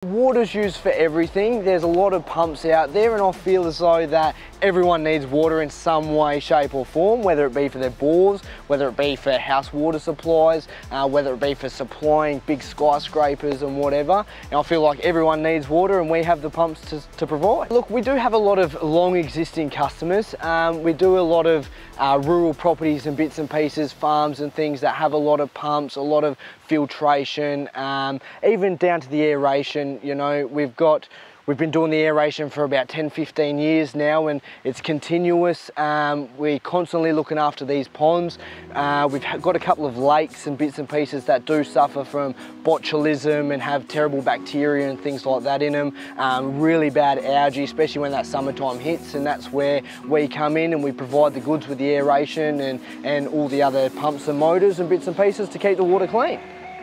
Water's used for everything. There's a lot of pumps out there, and I feel as though that everyone needs water in some way, shape or form, whether it be for their bores, whether it be for house water supplies, whether it be for supplying big skyscrapers and whatever. And I feel like everyone needs water, and we have the pumps to provide. Look, we do have a lot of long existing customers. We do a lot of rural properties and bits and pieces, farms and things that have a lot of pumps, a lot of filtration, even down to the aeration. You know, we've been doing the aeration for about 10-15 years now, and it's continuous. We're constantly looking after these ponds. We've got a couple of lakes and bits and pieces that do suffer from botulism and have terrible bacteria and things like that in them. Really bad algae, especially when that summertime hits, and that's where we come in and we provide the goods with the aeration and all the other pumps and motors and bits and pieces to keep the water clean.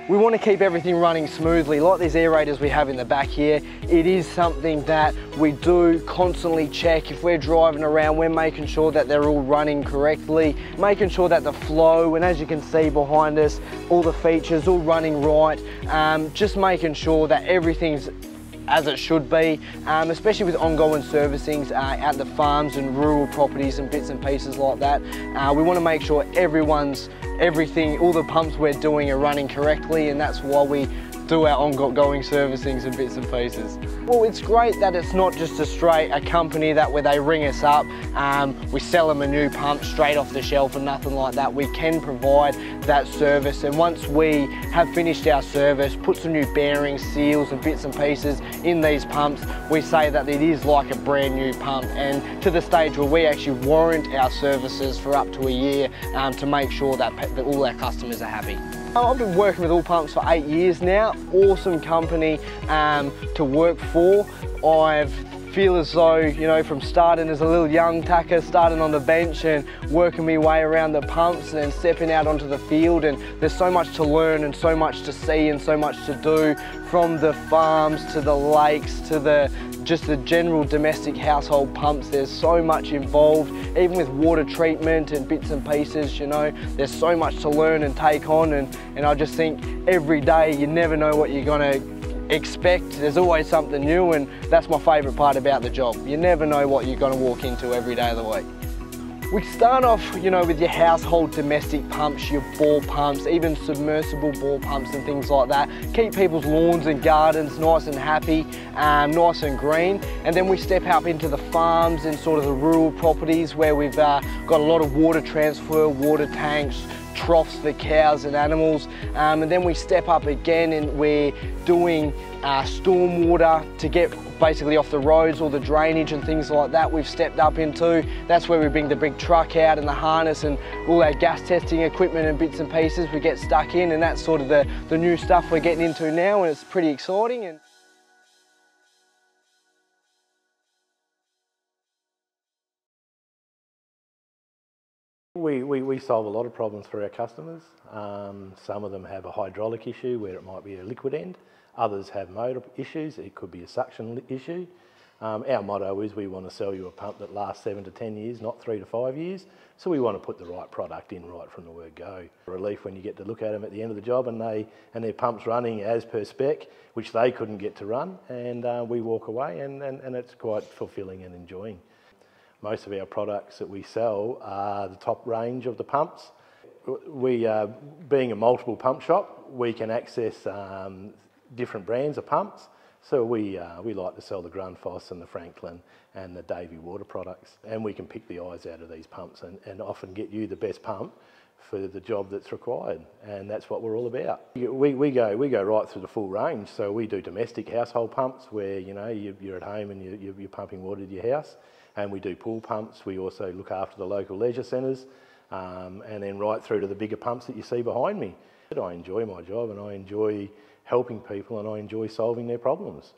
We want to keep everything running smoothly. Like these aerators we have in the back here, it is something that we do constantly check. If we're driving around, we're making sure that they're all running correctly, making sure that the flow, and as you can see behind us, all the features all running right, just making sure that everything's as it should be, especially with ongoing servicings at the farms and rural properties and bits and pieces like that. We want to make sure everything, all the pumps we're doing are running correctly, and that's why we do our ongoing servicings and bits and pieces. Well, it's great that it's not just a company that where they ring us up, we sell them a new pump straight off the shelf and nothing like that. We can provide that service, and once we have finished our service, put some new bearings, seals and bits and pieces in these pumps, we say that it is like a brand new pump, and to the stage where we actually warrant our services for up to a year to make sure that all our customers are happy. I've been working with All Pumps for 8 years now. Awesome company to work for. I feel as though, you know, from starting as a little young tacker, starting on the bench and working my way around the pumps and then stepping out onto the field, and there's so much to learn and so much to see and so much to do, from the farms to the lakes to just the general domestic household pumps. There's so much involved, even with water treatment and bits and pieces, you know, there's so much to learn and take on, and I just think every day you never know what you're gonna expect. There's always something new, and that's my favourite part about the job. You never know what you're gonna walk into every day of the week. We start off, you know, with your household domestic pumps, your bore pumps, even submersible bore pumps and things like that. Keep people's lawns and gardens nice and happy, nice and green. And then we step up into the farms and sort of the rural properties where we've got a lot of water transfer, water tanks, troughs for cows and animals, and then we step up again and we're doing storm water to get basically off the roads, all the drainage and things like that we've stepped up into. That's where we bring the big truck out and the harness and all our gas testing equipment and bits and pieces we get stuck in, and that's sort of the new stuff we're getting into now, and it's pretty exciting. We solve a lot of problems for our customers. Some of them have a hydraulic issue where it might be a liquid end. Others have motor issues. It could be a suction issue. Our motto is we want to sell you a pump that lasts 7 to 10 years, not 3 to 5 years. So we want to put the right product in right from the word go. Relief when you get to look at them at the end of the job and their pump's running as per spec, which they couldn't get to run, and we walk away and it's quite fulfilling and enjoying. Most of our products that we sell are the top range of the pumps. We, being a multiple pump shop, we can access different brands of pumps. So we like to sell the Grundfos and the Franklin and the Davey water products, and we can pick the eyes out of these pumps and often get you the best pump for the job that's required, and that's what we're all about. We go right through the full range. So we do domestic household pumps where, you know, you're at home and you're pumping water to your house, and we do pool pumps. We also look after the local leisure centres, and then right through to the bigger pumps that you see behind me. I enjoy my job, and I enjoy helping people, and I enjoy solving their problems.